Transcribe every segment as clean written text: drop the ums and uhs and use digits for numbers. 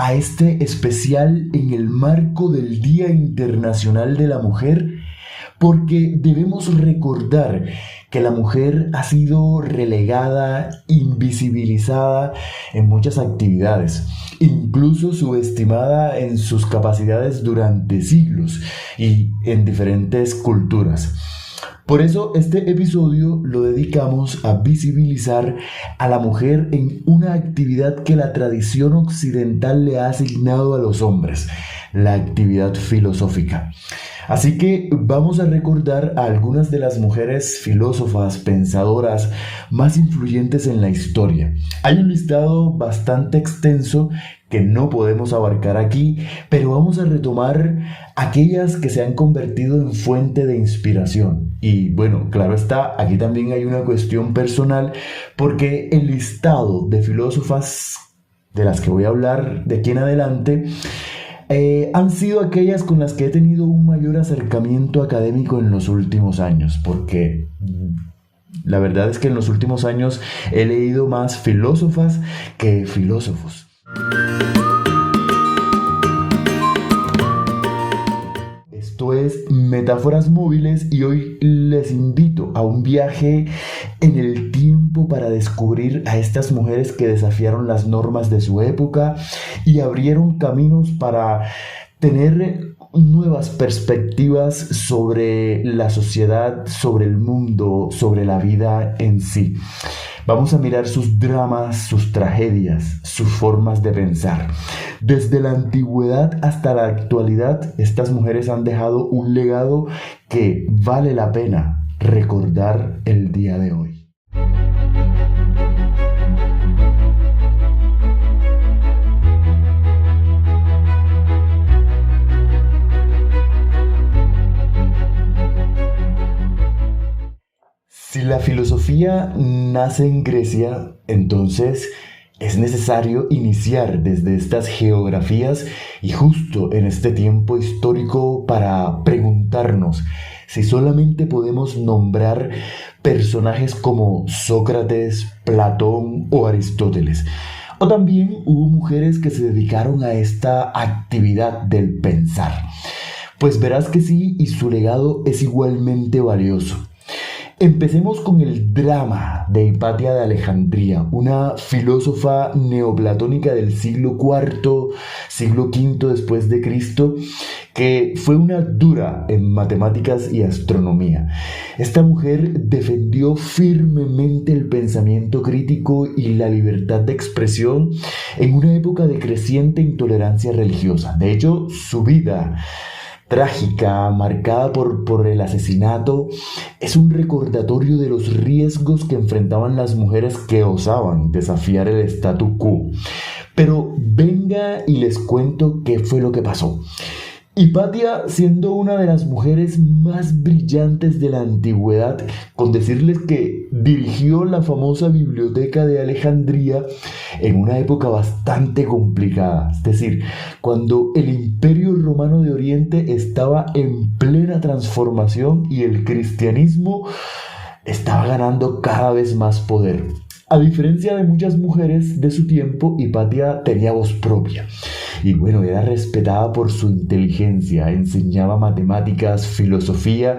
a este especial en el marco del Día Internacional de la Mujer, porque debemos recordar que la mujer ha sido relegada, invisibilizada en muchas actividades, incluso subestimada en sus capacidades durante siglos y en diferentes culturas. Por eso este episodio lo dedicamos a visibilizar a la mujer en una actividad que la tradición occidental le ha asignado a los hombres, la actividad filosófica. Así que vamos a recordar a algunas de las mujeres filósofas, pensadoras más influyentes en la historia. Hay un listado bastante extenso que no podemos abarcar aquí, pero vamos a retomar aquellas que se han convertido en fuente de inspiración. Y bueno, claro está, aquí también hay una cuestión personal, porque el listado de filósofas de las que voy a hablar de aquí en adelante han sido aquellas con las que he tenido un mayor acercamiento académico en los últimos años, porque la verdad es que en los últimos años he leído más filósofas que filósofos. Esto es Metáforas Móviles y hoy les invito a un viaje en el tiempo para descubrir a estas mujeres que desafiaron las normas de su época y abrieron caminos para tener nuevas perspectivas sobre la sociedad, sobre el mundo, sobre la vida en sí. Vamos a mirar sus dramas, sus tragedias, sus formas de pensar. Desde la antigüedad hasta la actualidad, estas mujeres han dejado un legado que vale la pena recordar el día de hoy. Si la filosofía nace en Grecia, entonces es necesario iniciar desde estas geografías y justo en este tiempo histórico para preguntarnos si solamente podemos nombrar personajes como Sócrates, Platón o Aristóteles. O también hubo mujeres que se dedicaron a esta actividad del pensar. Pues verás que sí, y su legado es igualmente valioso. Empecemos con el drama de Hipatia de Alejandría, una filósofa neoplatónica del siglo IV, siglo V después de Cristo, que fue una dura en matemáticas y astronomía. Esta mujer defendió firmemente el pensamiento crítico y la libertad de expresión en una época de creciente intolerancia religiosa. De hecho, su vida trágica, marcada por el asesinato, es un recordatorio de los riesgos que enfrentaban las mujeres que osaban desafiar el statu quo. Pero venga y les cuento qué fue lo que pasó. Hipatia, siendo una de las mujeres más brillantes de la antigüedad, con decirles que dirigió la famosa biblioteca de Alejandría en una época bastante complicada, es decir, cuando el Imperio Romano de Oriente estaba en plena transformación y el cristianismo estaba ganando cada vez más poder. A diferencia de muchas mujeres de su tiempo, Hipatia tenía voz propia. Y bueno, era respetada por su inteligencia, enseñaba matemáticas, filosofía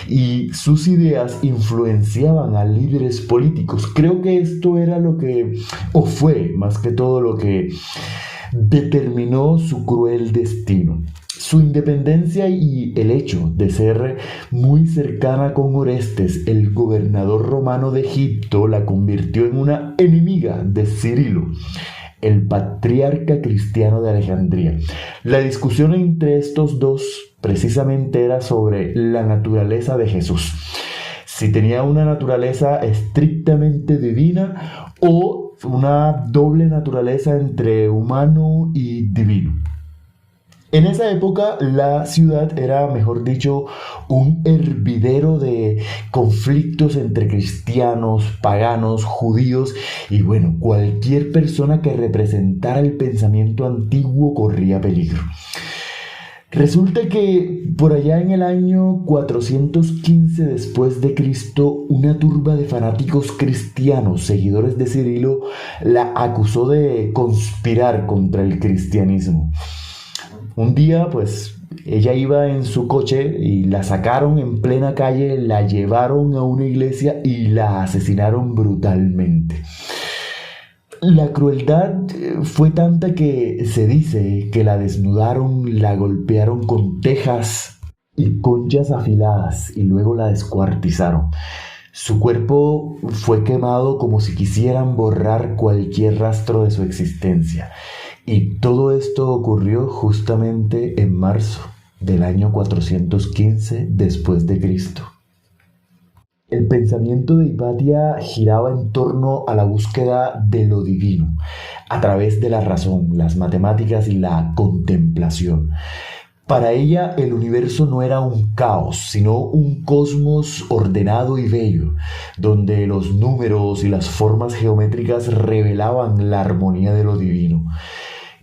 y sus ideas influenciaban a líderes políticos. Creo que esto era o fue más que todo lo que determinó su cruel destino. Su independencia y el hecho de ser muy cercana con Orestes, el gobernador romano de Egipto, la convirtió en una enemiga de Cirilo, el patriarca cristiano de Alejandría. La discusión entre estos dos precisamente era sobre la naturaleza de Jesús. Si tenía una naturaleza estrictamente divina o una doble naturaleza entre humano y divino. En esa época la ciudad era, mejor dicho, un hervidero de conflictos entre cristianos, paganos, judíos y bueno, cualquier persona que representara el pensamiento antiguo corría peligro. Resulta que por allá en el año 415 después de Cristo, una turba de fanáticos cristianos, seguidores de Cirilo, la acusó de conspirar contra el cristianismo. Un día, pues, ella iba en su coche y la sacaron en plena calle, la llevaron a una iglesia y la asesinaron brutalmente. La crueldad fue tanta que se dice que la desnudaron, la golpearon con tejas y conchas afiladas y luego la descuartizaron. Su cuerpo fue quemado como si quisieran borrar cualquier rastro de su existencia. Y todo esto ocurrió justamente en marzo del año 415 después de Cristo. El pensamiento de Hipatia giraba en torno a la búsqueda de lo divino, a través de la razón, las matemáticas y la contemplación. Para ella el universo no era un caos, sino un cosmos ordenado y bello, donde los números y las formas geométricas revelaban la armonía de lo divino.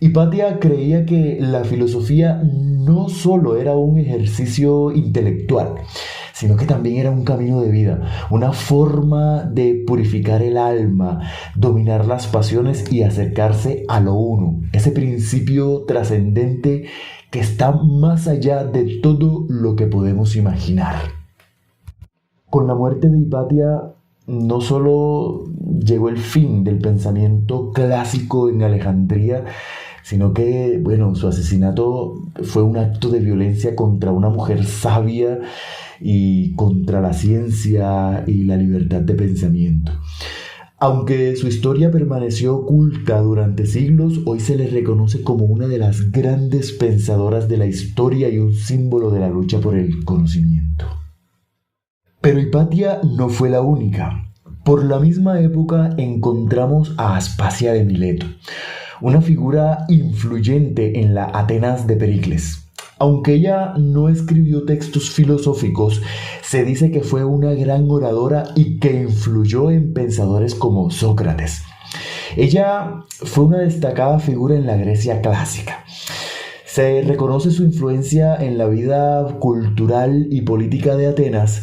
Hipatia creía que la filosofía no solo era un ejercicio intelectual, sino que también era un camino de vida, una forma de purificar el alma, dominar las pasiones y acercarse a lo uno, ese principio trascendente que está más allá de todo lo que podemos imaginar. Con la muerte de Hipatia no solo llegó el fin del pensamiento clásico en Alejandría, sino que, bueno, su asesinato fue un acto de violencia contra una mujer sabia y contra la ciencia y la libertad de pensamiento. Aunque su historia permaneció oculta durante siglos, hoy se le reconoce como una de las grandes pensadoras de la historia y un símbolo de la lucha por el conocimiento. Pero Hipatia no fue la única. Por la misma época encontramos a Aspasia de Mileto, una figura influyente en la Atenas de Pericles. Aunque ella no escribió textos filosóficos, se dice que fue una gran oradora y que influyó en pensadores como Sócrates. Ella fue una destacada figura en la Grecia clásica. Se reconoce su influencia en la vida cultural y política de Atenas.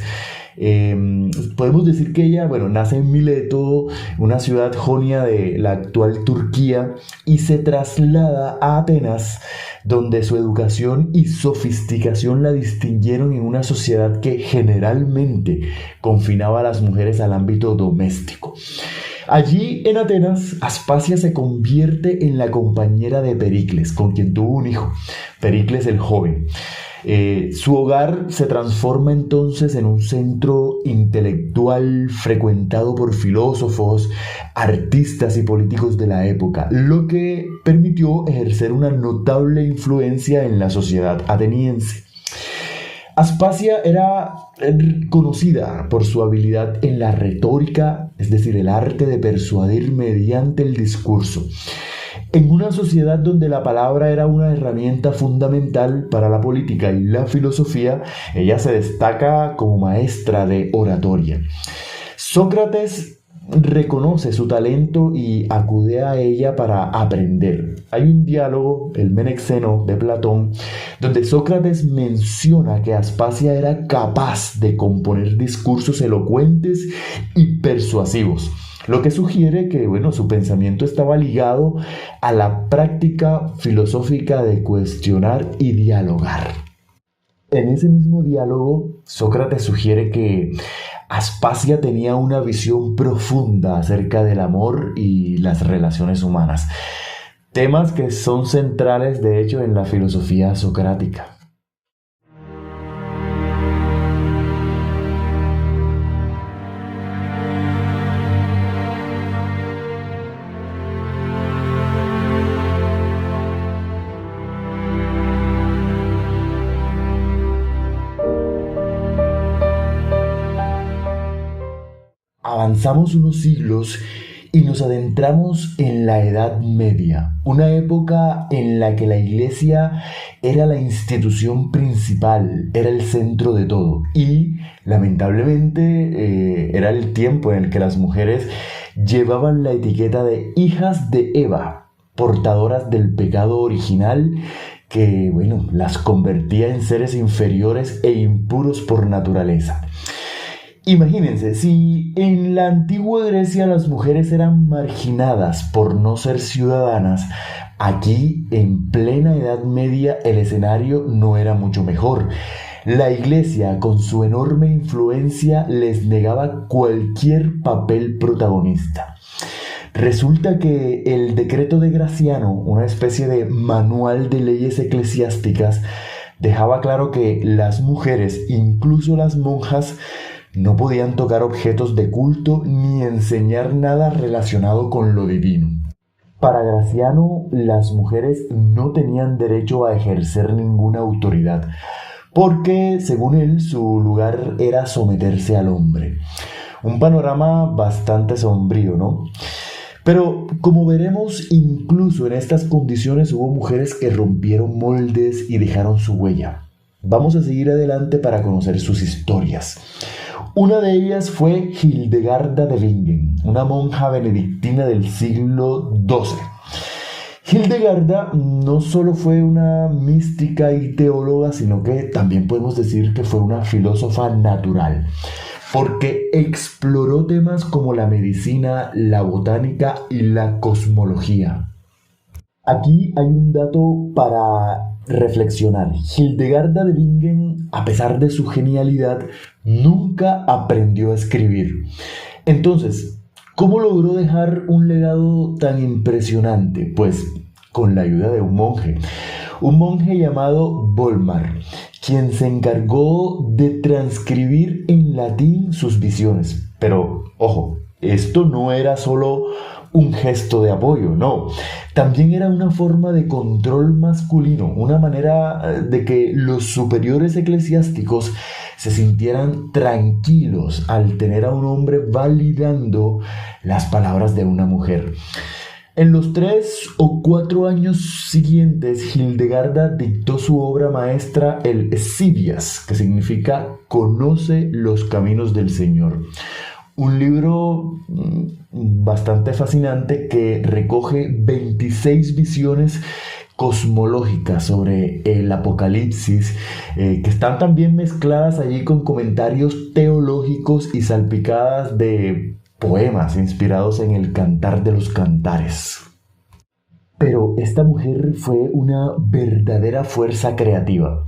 Podemos decir que ella, nace en Mileto, una ciudad jonia de la actual Turquía, y se traslada a Atenas, donde su educación y sofisticación la distinguieron en una sociedad que generalmente confinaba a las mujeres al ámbito doméstico. Allí en Atenas, Aspasia se convierte en la compañera de Pericles, con quien tuvo un hijo, Pericles el joven. Su hogar se transforma entonces en un centro intelectual frecuentado por filósofos, artistas y políticos de la época, lo que permitió ejercer una notable influencia en la sociedad ateniense. Aspasia era conocida por su habilidad en la retórica, es decir, el arte de persuadir mediante el discurso. En una sociedad donde la palabra era una herramienta fundamental para la política y la filosofía, ella se destaca como maestra de oratoria. Sócrates reconoce su talento y acude a ella para aprender. Hay un diálogo, el Menexeno de Platón, donde Sócrates menciona que Aspasia era capaz de componer discursos elocuentes y persuasivos, lo que sugiere que, su pensamiento estaba ligado a la práctica filosófica de cuestionar y dialogar. En ese mismo diálogo, Sócrates sugiere que Aspasia tenía una visión profunda acerca del amor y las relaciones humanas, temas que son centrales, de hecho, en la filosofía socrática. Avanzamos unos siglos y nos adentramos en la Edad Media, una época en la que la Iglesia era la institución principal, era el centro de todo, y lamentablemente era el tiempo en el que las mujeres llevaban la etiqueta de hijas de Eva, portadoras del pecado original que, bueno, las convertía en seres inferiores e impuros por naturaleza. Imagínense, si en la antigua Grecia las mujeres eran marginadas por no ser ciudadanas, aquí en plena Edad Media el escenario no era mucho mejor. La Iglesia, con su enorme influencia, les negaba cualquier papel protagonista. Resulta que el decreto de Graciano, una especie de manual de leyes eclesiásticas, dejaba claro que las mujeres, incluso las monjas, no podían tocar objetos de culto ni enseñar nada relacionado con lo divino. Para Graciano, las mujeres no tenían derecho a ejercer ninguna autoridad, porque, según él, su lugar era someterse al hombre. Un panorama bastante sombrío, ¿no? Pero, como veremos, incluso en estas condiciones hubo mujeres que rompieron moldes y dejaron su huella. Vamos a seguir adelante para conocer sus historias. Una de ellas fue Hildegarda de Bingen, una monja benedictina del siglo XII. Hildegarda no solo fue una mística y teóloga, sino que también podemos decir que fue una filósofa natural, porque exploró temas como la medicina, la botánica y la cosmología. Aquí hay un dato para reflexionar. Hildegarda de Bingen, a pesar de su genialidad, nunca aprendió a escribir. Entonces, ¿cómo logró dejar un legado tan impresionante? Pues con la ayuda de un monje llamado Volmar, quien se encargó de transcribir en latín sus visiones. Pero, ojo, esto no era solo un gesto de apoyo, no. También era una forma de control masculino, una manera de que los superiores eclesiásticos se sintieran tranquilos al tener a un hombre validando las palabras de una mujer. En los 3 o 4 años siguientes, Hildegarda dictó su obra maestra, el Escivias, que significa Conoce los caminos del Señor. Un libro bastante fascinante que recoge 26 visiones cosmológicas sobre el Apocalipsis, que están también mezcladas allí con comentarios teológicos y salpicadas de poemas inspirados en el Cantar de los Cantares. Pero esta mujer fue una verdadera fuerza creativa.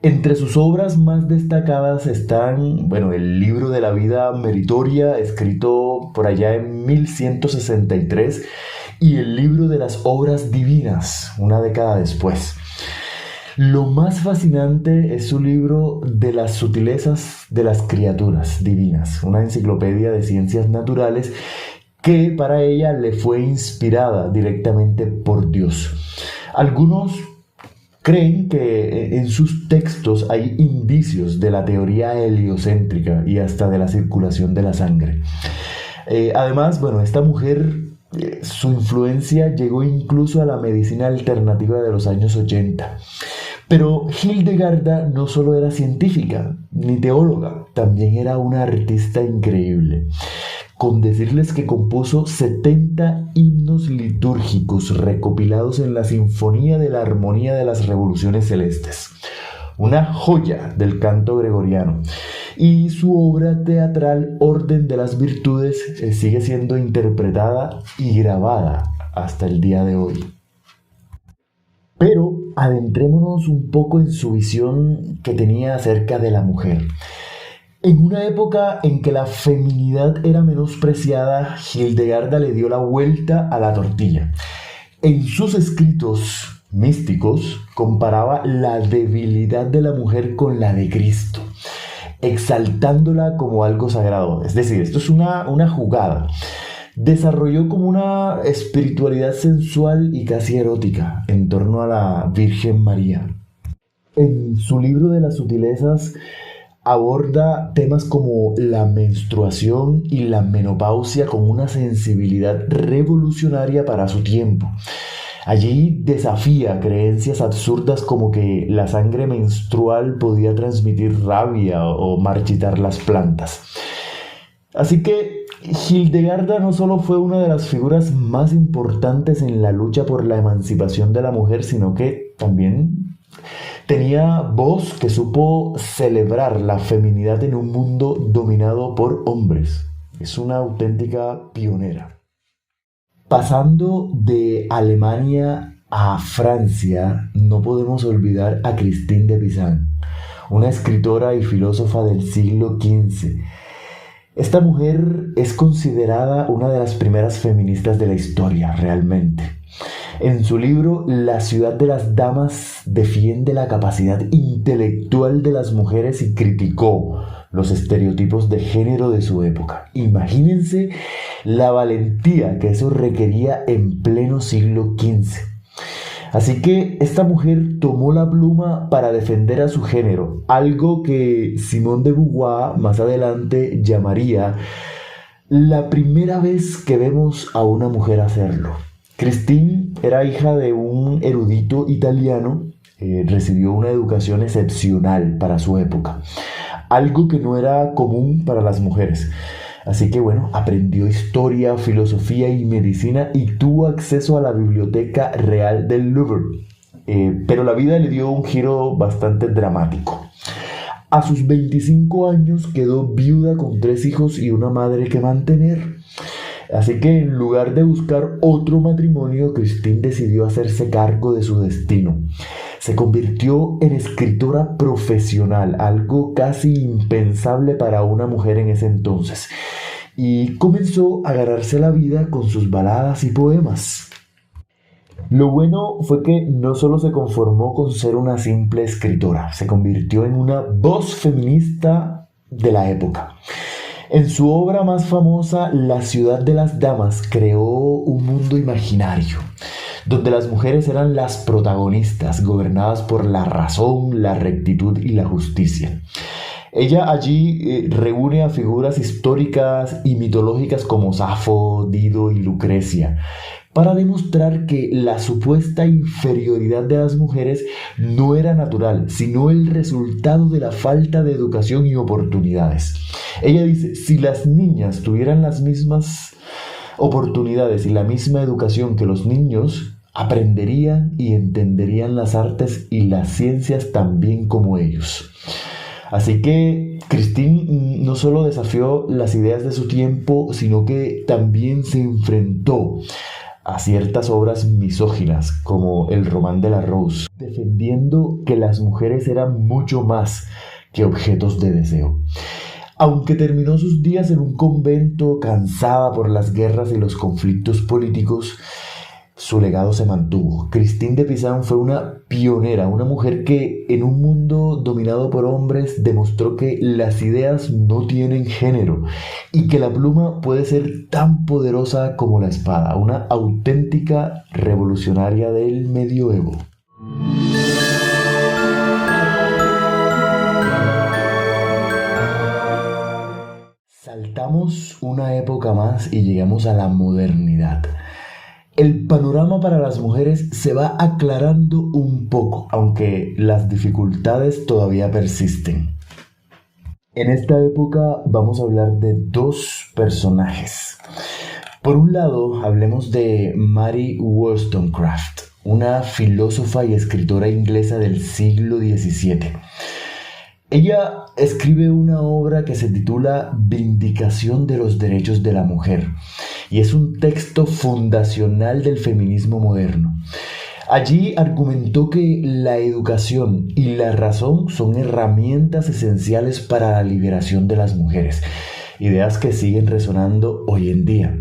Entre sus obras más destacadas están, el libro de la vida meritoria, escrito por allá en 1163, y el libro de las obras divinas, una década después. Lo más fascinante es su libro de las sutilezas de las criaturas divinas, una enciclopedia de ciencias naturales que para ella le fue inspirada directamente por Dios. Algunos creen que en sus textos hay indicios de la teoría heliocéntrica y hasta de la circulación de la sangre. Además, esta mujer, su influencia llegó incluso a la medicina alternativa de los años 80. Pero Hildegarda no solo era científica ni teóloga, también era una artista increíble. Con decirles que compuso 70 himnos litúrgicos recopilados en la Sinfonía de la Armonía de las Revoluciones Celestes, una joya del canto gregoriano. Y su obra teatral Orden de las Virtudes sigue siendo interpretada y grabada hasta el día de hoy. Pero adentrémonos un poco en su visión que tenía acerca de la mujer. En una época en que la feminidad era menospreciada, Hildegarda le dio la vuelta a la tortilla. En sus escritos místicos comparaba la debilidad de la mujer con la de Cristo, exaltándola como algo sagrado. Es decir, esto es una jugada. Desarrolló como una espiritualidad sensual y casi erótica en torno a la Virgen María. En su libro de las sutilezas aborda temas como la menstruación y la menopausia con una sensibilidad revolucionaria para su tiempo. Allí desafía creencias absurdas como que la sangre menstrual podía transmitir rabia o marchitar las plantas. Así que Hildegarda no solo fue una de las figuras más importantes en la lucha por la emancipación de la mujer, sino que también tenía voz que supo celebrar la feminidad en un mundo dominado por hombres. Es una auténtica pionera. Pasando de Alemania a Francia, no podemos olvidar a Christine de Pizan, una escritora y filósofa del siglo XV. Esta mujer es considerada una de las primeras feministas de la historia, realmente. En su libro La ciudad de las damas defiende la capacidad intelectual de las mujeres y criticó los estereotipos de género de su época. Imagínense la valentía que eso requería en pleno siglo XV. Así que esta mujer tomó la pluma para defender a su género, algo que Simone de Beauvoir más adelante llamaría la primera vez que vemos a una mujer hacerlo. Christine era hija de un erudito italiano, recibió una educación excepcional para su época, algo que no era común para las mujeres. Así que bueno, aprendió historia, filosofía y medicina y tuvo acceso a la Biblioteca Real del Louvre. Pero la vida le dio un giro bastante dramático. A sus 25 años quedó viuda con 3 hijos y una madre que mantener. Así que en lugar de buscar otro matrimonio, Christine decidió hacerse cargo de su destino. Se convirtió en escritora profesional, algo casi impensable para una mujer en ese entonces, y comenzó a ganarse la vida con sus baladas y poemas. Lo bueno fue que no solo se conformó con ser una simple escritora, se convirtió en una voz feminista de la época. En su obra más famosa, La ciudad de las damas, creó un mundo imaginario, donde las mujeres eran las protagonistas, gobernadas por la razón, la rectitud y la justicia. Ella allí reúne a figuras históricas y mitológicas como Safo, Dido y Lucrecia, para demostrar que la supuesta inferioridad de las mujeres no era natural, sino el resultado de la falta de educación y oportunidades. Ella dice, si las niñas tuvieran las mismas oportunidades y la misma educación que los niños, aprenderían y entenderían las artes y las ciencias tan bien como ellos. Así que Christine no solo desafió las ideas de su tiempo, sino que también se enfrentó a ciertas obras misóginas como el Román de la Rose, defendiendo que las mujeres eran mucho más que objetos de deseo. Aunque terminó sus días en un convento cansada por las guerras y los conflictos políticos, su legado se mantuvo. Christine de Pizan fue una pionera, una mujer que en un mundo dominado por hombres demostró que las ideas no tienen género y que la pluma puede ser tan poderosa como la espada, una auténtica revolucionaria del medioevo. Saltamos una época más y llegamos a la modernidad. El panorama para las mujeres se va aclarando un poco, aunque las dificultades todavía persisten. En esta época vamos a hablar de 2 personajes. Por un lado, hablemos de Mary Wollstonecraft, una filósofa y escritora inglesa del siglo XVII. Ella escribe una obra que se titula Vindicación de los derechos de la mujer y es un texto fundacional del feminismo moderno. Allí argumentó que la educación y la razón son herramientas esenciales para la liberación de las mujeres, ideas que siguen resonando hoy en día.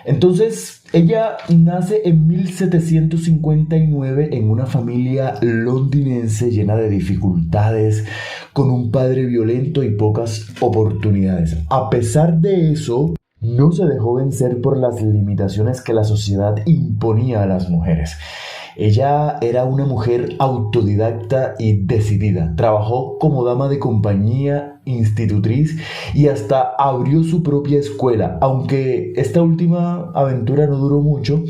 Entonces, ella nace en 1759 en una familia londinense llena de dificultades, con un padre violento y pocas oportunidades. A pesar de eso, no se dejó vencer por las limitaciones que la sociedad imponía a las mujeres. Ella era una mujer autodidacta y decidida. Trabajó como dama de compañía, institutriz y hasta abrió su propia escuela. Aunque esta última aventura no duró mucho,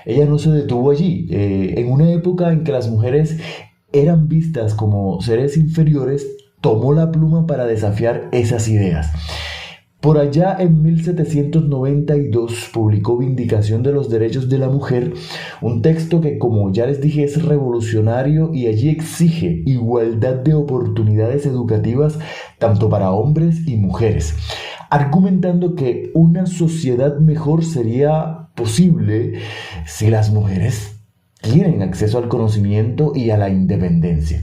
ella no se detuvo allí. En una época en que las mujeres eran vistas como seres inferiores, tomó la pluma para desafiar esas ideas. Por allá en 1792 publicó Vindicación de los Derechos de la Mujer, un texto que, como ya les dije, es revolucionario y allí exige igualdad de oportunidades educativas tanto para hombres y mujeres, argumentando que una sociedad mejor sería posible si las mujeres tienen acceso al conocimiento y a la independencia.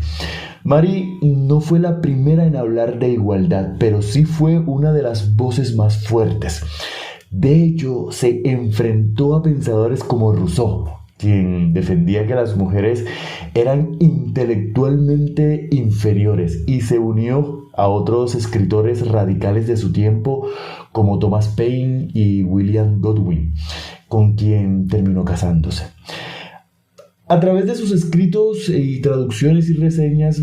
Marie no fue la primera en hablar de igualdad, pero sí fue una de las voces más fuertes. De hecho, se enfrentó a pensadores como Rousseau, quien defendía que las mujeres eran intelectualmente inferiores, y se unió a otros escritores radicales de su tiempo como Thomas Paine y William Godwin, con quien terminó casándose. A través de sus escritos y traducciones y reseñas,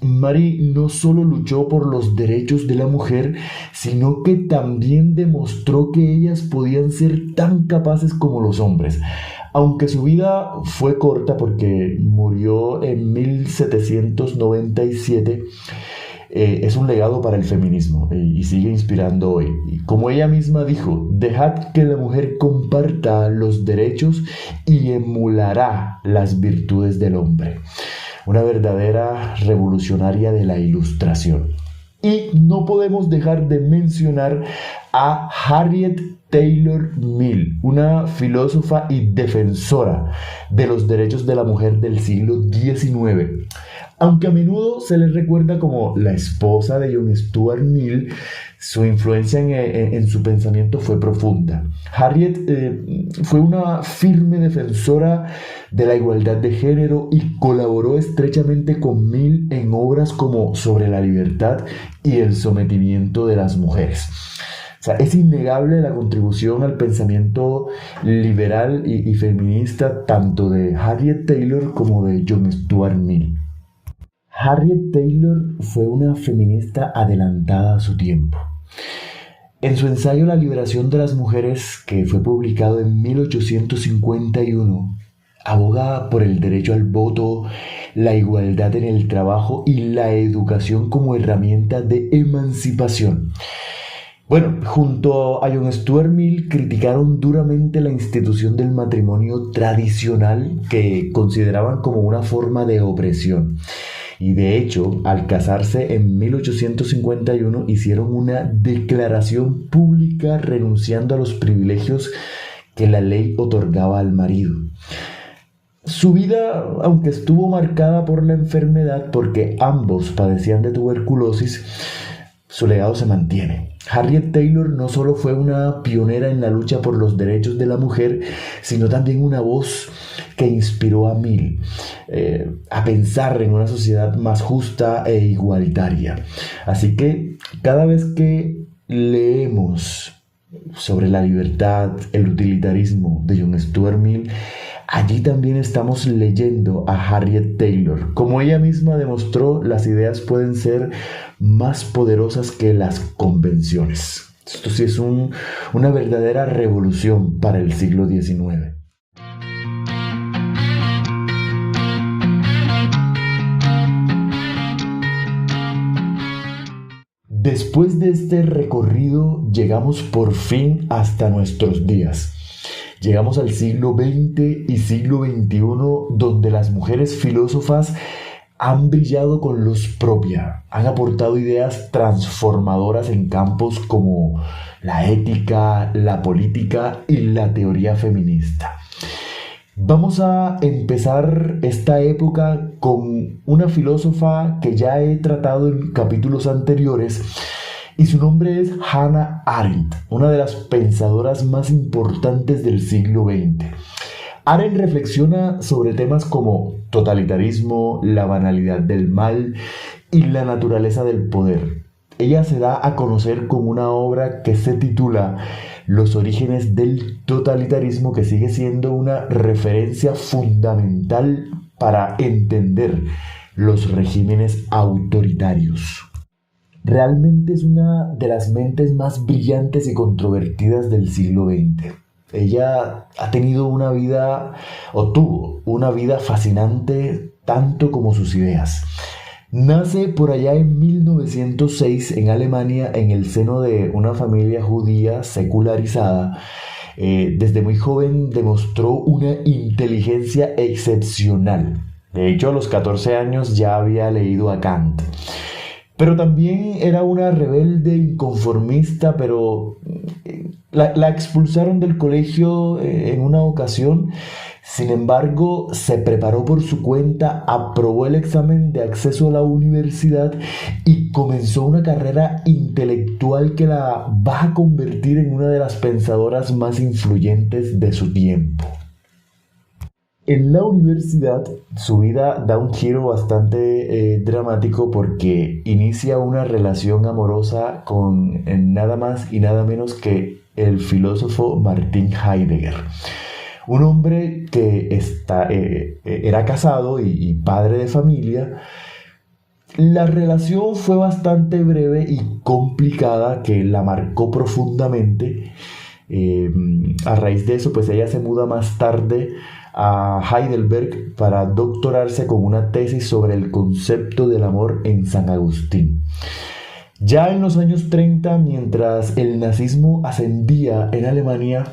Marie no solo luchó por los derechos de la mujer, sino que también demostró que ellas podían ser tan capaces como los hombres. Aunque su vida fue corta porque murió en 1797, es un legado para el feminismo y sigue inspirando hoy. Y como ella misma dijo, dejad que la mujer comparta los derechos y emulará las virtudes del hombre. Una verdadera revolucionaria de la Ilustración. Y no podemos dejar de mencionar a Harriet Taylor Mill, una filósofa y defensora de los derechos de la mujer del siglo XIX. Aunque a menudo se le recuerda como la esposa de John Stuart Mill, su influencia en su pensamiento fue profunda. Harriet fue una firme defensora de la igualdad de género y colaboró estrechamente con Mill en obras como Sobre la libertad y el sometimiento de las mujeres. O sea, es innegable la contribución al pensamiento liberal y feminista tanto de Harriet Taylor como de John Stuart Mill. Harriet Taylor fue una feminista adelantada a su tiempo. En su ensayo La liberación de las mujeres, que fue publicado en 1851, aboga por el derecho al voto, la igualdad en el trabajo y la educación como herramienta de emancipación. Bueno, junto a John Stuart Mill criticaron duramente la institución del matrimonio tradicional que consideraban como una forma de opresión. Y de hecho, al casarse en 1851 hicieron una declaración pública renunciando a los privilegios que la ley otorgaba al marido. Su vida, aunque estuvo marcada por la enfermedad porque ambos padecían de tuberculosis, su legado se mantiene. Harriet Taylor no solo fue una pionera en la lucha por los derechos de la mujer, sino también una voz que inspiró a Mill a pensar en una sociedad más justa e igualitaria. Así que cada vez que leemos sobre la libertad, el utilitarismo de John Stuart Mill, allí también estamos leyendo a Harriet Taylor. Como ella misma demostró, las ideas pueden ser más poderosas que las convenciones. Esto sí es una verdadera revolución para el siglo XIX. Después de este recorrido, llegamos por fin hasta nuestros días. Llegamos al siglo XX y siglo XXI, donde las mujeres filósofas han brillado con luz propia, han aportado ideas transformadoras en campos como la ética, la política y la teoría feminista. Vamos a empezar esta época con una filósofa que ya he tratado en capítulos anteriores, y su nombre es Hannah Arendt, una de las pensadoras más importantes del siglo XX. Arendt reflexiona sobre temas como totalitarismo, la banalidad del mal y la naturaleza del poder. Ella se da a conocer con una obra que se titula Los orígenes del totalitarismo, que sigue siendo una referencia fundamental para entender los regímenes autoritarios. Realmente es una de las mentes más brillantes y controvertidas del siglo XX. Ella ha tenido una vida, o tuvo una vida fascinante tanto como sus ideas. Nace por allá en 1906 en Alemania en el seno de una familia judía secularizada. Desde muy joven demostró una inteligencia excepcional. De hecho, a los 14 años ya había leído a Kant. Pero también era una rebelde inconformista, pero la expulsaron del colegio en una ocasión. Sin embargo, se preparó por su cuenta, aprobó el examen de acceso a la universidad y comenzó una carrera intelectual que la va a convertir en una de las pensadoras más influyentes de su tiempo. En la universidad, su vida da un giro bastante dramático porque inicia una relación amorosa con nada más y nada menos que el filósofo Martin Heidegger. Un hombre que era casado y padre de familia. La relación fue bastante breve y complicada que la marcó profundamente. A raíz de eso, pues ella se muda más tarde a Heidelberg para doctorarse con una tesis sobre el concepto del amor en San Agustín. Ya en los años 30, mientras el nazismo ascendía en Alemania,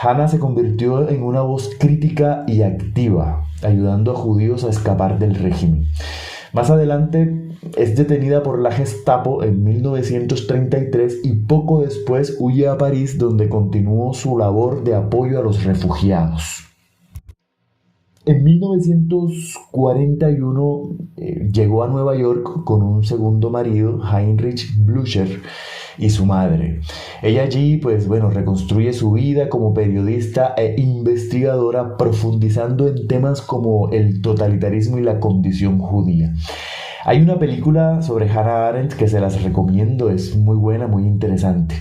Hannah se convirtió en una voz crítica y activa, ayudando a judíos a escapar del régimen. Más adelante es detenida por la Gestapo en 1933 y poco después huye a París, donde continuó su labor de apoyo a los refugiados. En 1941 llegó a Nueva York con un segundo marido, Heinrich Blücher, y su madre. Ella allí, reconstruye su vida como periodista e investigadora, profundizando en temas como el totalitarismo y la condición judía. Hay una película sobre Hannah Arendt que se las recomiendo, es muy buena, muy interesante.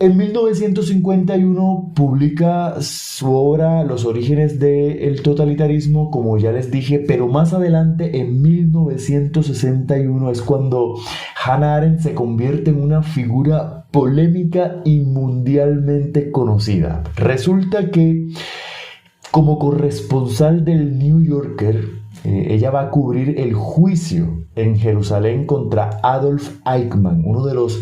En 1951 publica su obra Los orígenes del totalitarismo, como ya les dije, pero más adelante, en 1961, es cuando Hannah Arendt se convierte en una figura polémica y mundialmente conocida. Resulta que, como corresponsal del New Yorker, ella va a cubrir el juicio en Jerusalén contra Adolf Eichmann, uno de los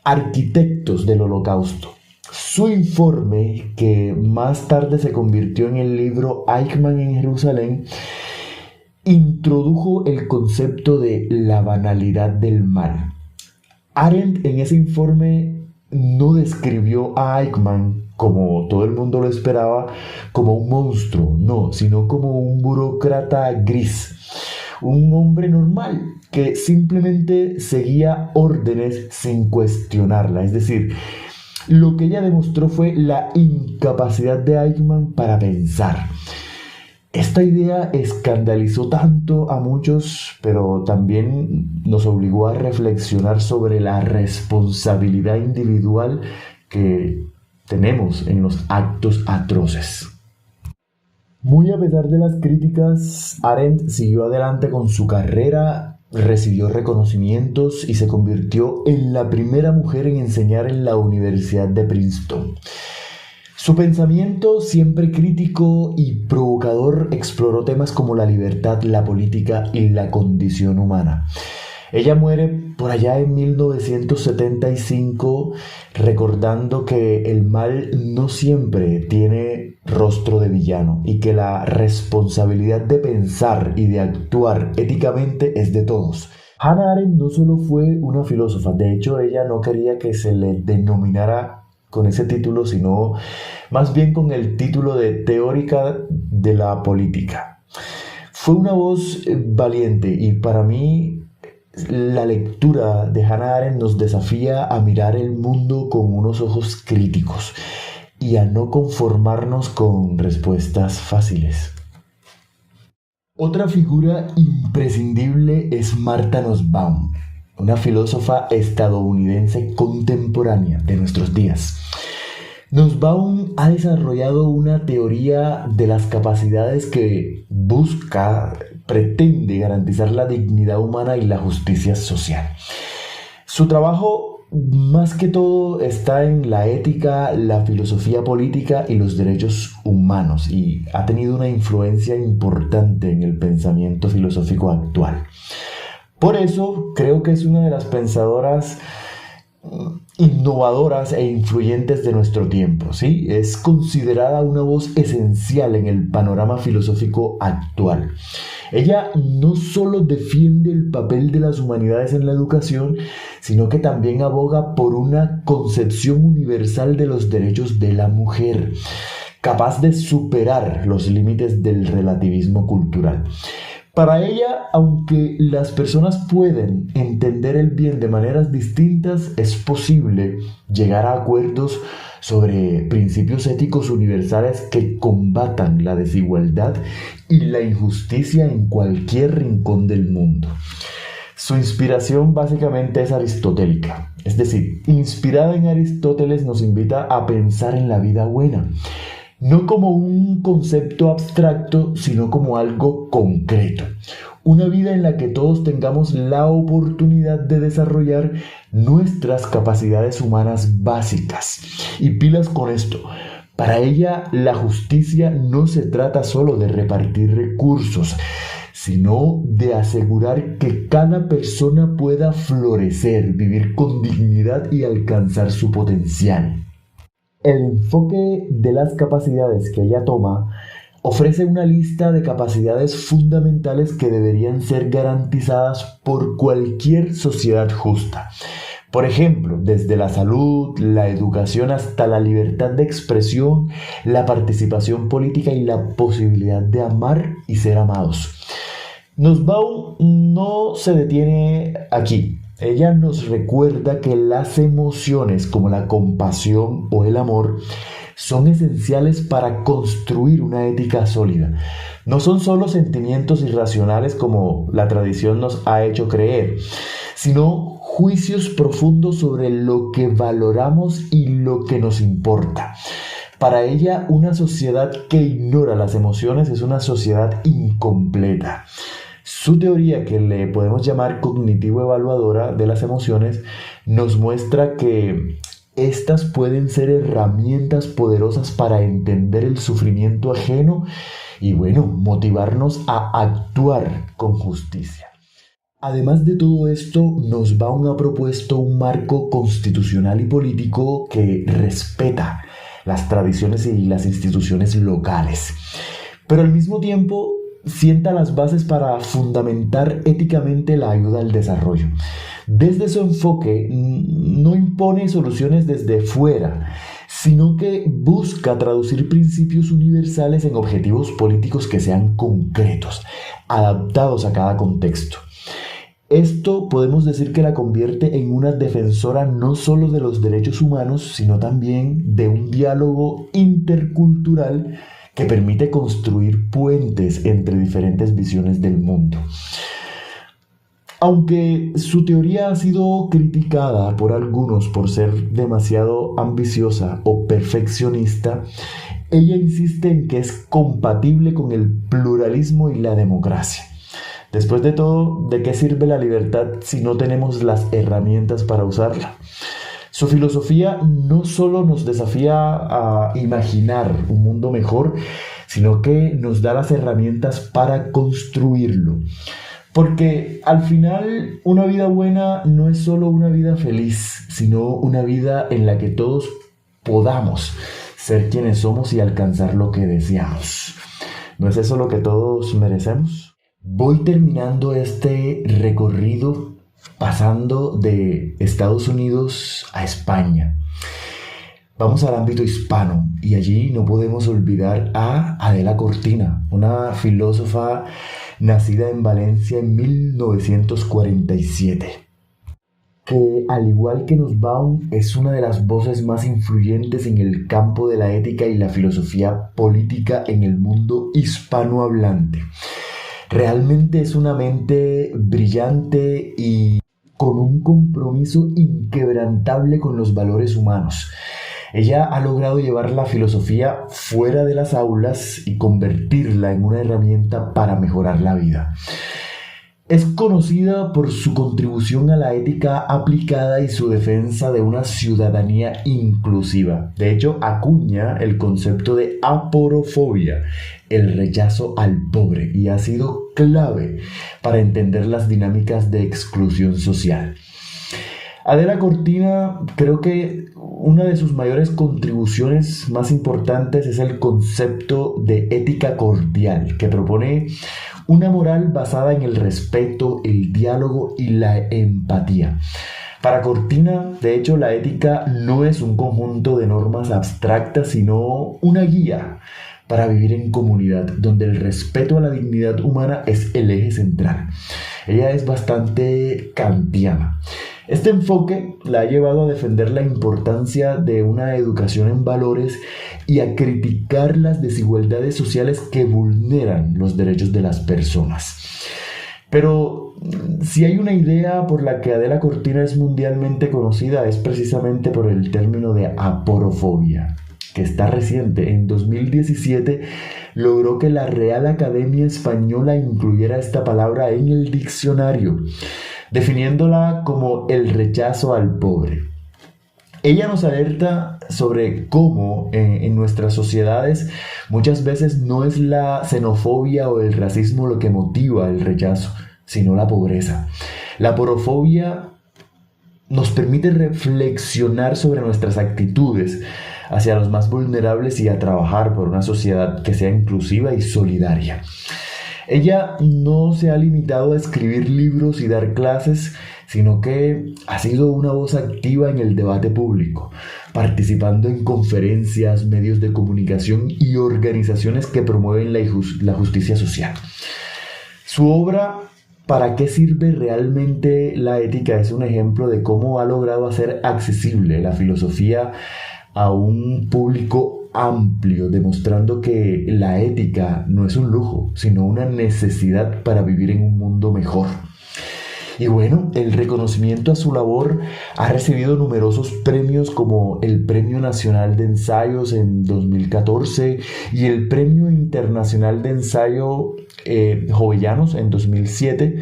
arquitectos del Holocausto. Su informe, que más tarde se convirtió en el libro Eichmann en Jerusalén, introdujo el concepto de la banalidad del mal. Arendt en ese informe no describió a Eichmann, como todo el mundo lo esperaba, como un monstruo, no, sino como un burócrata gris, un hombre normal que simplemente seguía órdenes sin cuestionarla. Es decir, lo que ella demostró fue la incapacidad de Eichmann para pensar. Esta idea escandalizó tanto a muchos, pero también nos obligó a reflexionar sobre la responsabilidad individual que tenemos en los actos atroces. Muy a pesar de las críticas, Arendt siguió adelante con su carrera, recibió reconocimientos y se convirtió en la primera mujer en enseñar en la Universidad de Princeton. Su pensamiento, siempre crítico y provocador, exploró temas como la libertad, la política y la condición humana. Ella muere por allá en 1975, recordando que el mal no siempre tiene rostro de villano y que la responsabilidad de pensar y de actuar éticamente es de todos. Hannah Arendt no solo fue una filósofa, de hecho ella no quería que se le denominara con ese título, sino más bien con el título de teórica de la política. Fue una voz valiente y para mí la lectura de Hannah Arendt nos desafía a mirar el mundo con unos ojos críticos y a no conformarnos con respuestas fáciles. Otra figura imprescindible es Martha Nussbaum, una filósofa estadounidense contemporánea de nuestros días. Nussbaum ha desarrollado una teoría de las capacidades que pretende garantizar la dignidad humana y la justicia social. Su trabajo más que todo está en la ética, la filosofía política y los derechos humanos, y ha tenido una influencia importante en el pensamiento filosófico actual. Por eso creo que es una de las pensadoras innovadoras e influyentes de nuestro tiempo, ¿sí? Es considerada una voz esencial en el panorama filosófico actual. Ella no solo defiende el papel de las humanidades en la educación, sino que también aboga por una concepción universal de los derechos de la mujer, capaz de superar los límites del relativismo cultural. Para ella, aunque las personas pueden entender el bien de maneras distintas, es posible llegar a acuerdos sobre principios éticos universales que combatan la desigualdad y la injusticia en cualquier rincón del mundo. Su inspiración básicamente es aristotélica, es decir, inspirada en Aristóteles nos invita a pensar en la vida buena, no como un concepto abstracto, sino como algo concreto. Una vida en la que todos tengamos la oportunidad de desarrollar nuestras capacidades humanas básicas. Y pilas con esto. Para ella, la justicia no se trata solo de repartir recursos, sino de asegurar que cada persona pueda florecer, vivir con dignidad y alcanzar su potencial. El enfoque de las capacidades que ella toma ofrece una lista de capacidades fundamentales que deberían ser garantizadas por cualquier sociedad justa. Por ejemplo, desde la salud, la educación hasta la libertad de expresión, la participación política y la posibilidad de amar y ser amados. Nussbaum no se detiene aquí. Ella nos recuerda que las emociones como la compasión o el amor son esenciales para construir una ética sólida. No son solo sentimientos irracionales como la tradición nos ha hecho creer, sino juicios profundos sobre lo que valoramos y lo que nos importa. Para ella, una sociedad que ignora las emociones es una sociedad incompleta. Su teoría, que le podemos llamar cognitivo-evaluadora de las emociones, nos muestra que estas pueden ser herramientas poderosas para entender el sufrimiento ajeno y, motivarnos a actuar con justicia. Además de todo esto, Nussbaum ha propuesto un marco constitucional y político que respeta las tradiciones y las instituciones locales, pero al mismo tiempo sienta las bases para fundamentar éticamente la ayuda al desarrollo. Desde su enfoque, no impone soluciones desde fuera, sino que busca traducir principios universales en objetivos políticos que sean concretos, adaptados a cada contexto. Esto podemos decir que la convierte en una defensora no solo de los derechos humanos, sino también de un diálogo intercultural que permite construir puentes entre diferentes visiones del mundo. Aunque su teoría ha sido criticada por algunos por ser demasiado ambiciosa o perfeccionista, ella insiste en que es compatible con el pluralismo y la democracia. Después de todo, ¿de qué sirve la libertad si no tenemos las herramientas para usarla? Su filosofía no solo nos desafía a imaginar un mundo mejor, sino que nos da las herramientas para construirlo. Porque al final una vida buena no es solo una vida feliz, sino una vida en la que todos podamos ser quienes somos y alcanzar lo que deseamos. ¿No es eso lo que todos merecemos? Voy terminando este recorrido pasando de Estados Unidos a España. Vamos al ámbito hispano y allí no podemos olvidar a Adela Cortina, una filósofa nacida en Valencia en 1947, que al igual que Nussbaum es una de las voces más influyentes en el campo de la ética y la filosofía política en el mundo hispanohablante. Realmente es una mente brillante y con un compromiso inquebrantable con los valores humanos. Ella ha logrado llevar la filosofía fuera de las aulas y convertirla en una herramienta para mejorar la vida. Es conocida por su contribución a la ética aplicada y su defensa de una ciudadanía inclusiva. De hecho, acuña el concepto de aporofobia, el rechazo al pobre, y ha sido clave para entender las dinámicas de exclusión social. Adela Cortina, creo que una de sus mayores contribuciones más importantes es el concepto de ética cordial, que propone una moral basada en el respeto, el diálogo y la empatía. Para Cortina, de hecho, la ética no es un conjunto de normas abstractas, sino una guía para vivir en comunidad, donde el respeto a la dignidad humana es el eje central. Ella es bastante kantiana. Este enfoque la ha llevado a defender la importancia de una educación en valores y a criticar las desigualdades sociales que vulneran los derechos de las personas. Pero si hay una idea por la que Adela Cortina es mundialmente conocida, es precisamente por el término de aporofobia, que está reciente. En 2017 logró que la Real Academia Española incluyera esta palabra en el diccionario, definiéndola como el rechazo al pobre. Ella nos alerta sobre cómo en nuestras sociedades muchas veces no es la xenofobia o el racismo lo que motiva el rechazo, sino la pobreza. La porofobia nos permite reflexionar sobre nuestras actitudes hacia los más vulnerables y a trabajar por una sociedad que sea inclusiva y solidaria. Ella no se ha limitado a escribir libros y dar clases, sino que ha sido una voz activa en el debate público, participando en conferencias, medios de comunicación y organizaciones que promueven la justicia social. Su obra, ¿Para qué sirve realmente la ética?, es un ejemplo de cómo ha logrado hacer accesible la filosofía a un público amplio, demostrando que la ética no es un lujo, sino una necesidad para vivir en un mundo mejor. Y bueno, el reconocimiento a su labor ha recibido numerosos premios, como el Premio Nacional de Ensayos en 2014 y el Premio Internacional de Ensayo Jovellanos en 2007,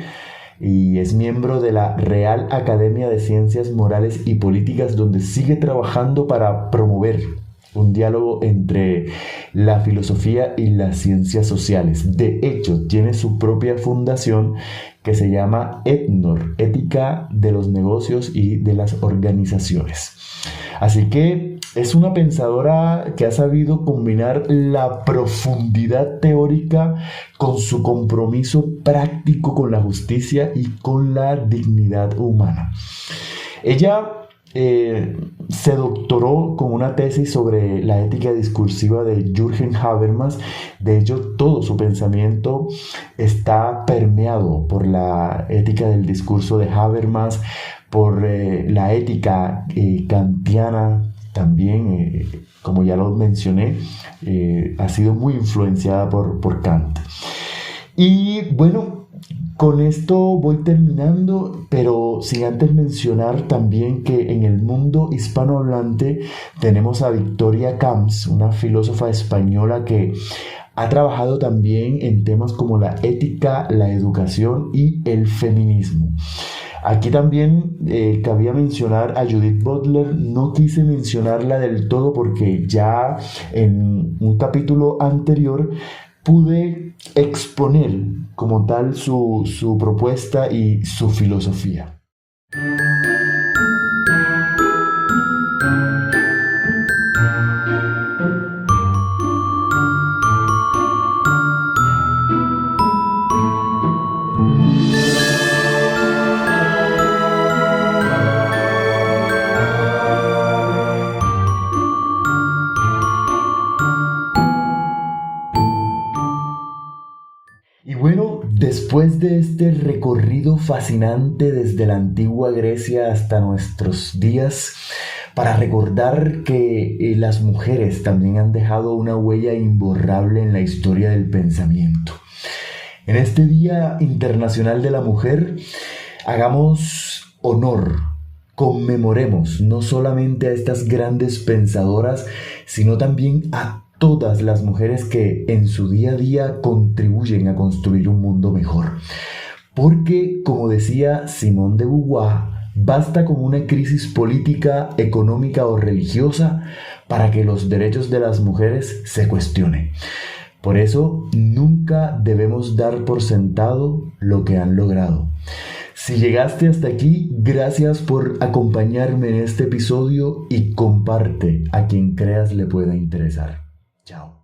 y es miembro de la Real Academia de Ciencias Morales y Políticas, donde sigue trabajando para promover un diálogo entre la filosofía y las ciencias sociales. De hecho, tiene su propia fundación que se llama ETNOR, Ética de los Negocios y de las Organizaciones. Así que es una pensadora que ha sabido combinar la profundidad teórica con su compromiso práctico con la justicia y con la dignidad humana. Ella se doctoró con una tesis sobre la ética discursiva de Jürgen Habermas. De hecho, todo su pensamiento está permeado por la ética del discurso de Habermas, por la ética kantiana también, como ya lo mencioné, ha sido muy influenciada por Kant. Y bueno, con esto voy terminando, pero sin antes mencionar también que en el mundo hispanohablante tenemos a Victoria Camps, una filósofa española que ha trabajado también en temas como la ética, la educación y el feminismo. Aquí también cabía mencionar a Judith Butler. No quise mencionarla del todo porque ya en un capítulo anterior pude exponer como tal su propuesta y su filosofía. Y bueno, después de este recorrido fascinante desde la antigua Grecia hasta nuestros días, para recordar que las mujeres también han dejado una huella imborrable en la historia del pensamiento. En este Día Internacional de la Mujer, hagamos honor, conmemoremos no solamente a estas grandes pensadoras, sino también a todas las mujeres que en su día a día contribuyen a construir un mundo mejor. Porque, como decía Simone de Beauvoir, basta con una crisis política, económica o religiosa para que los derechos de las mujeres se cuestionen. Por eso, nunca debemos dar por sentado lo que han logrado. Si llegaste hasta aquí, gracias por acompañarme en este episodio y comparte a quien creas le pueda interesar. Chao.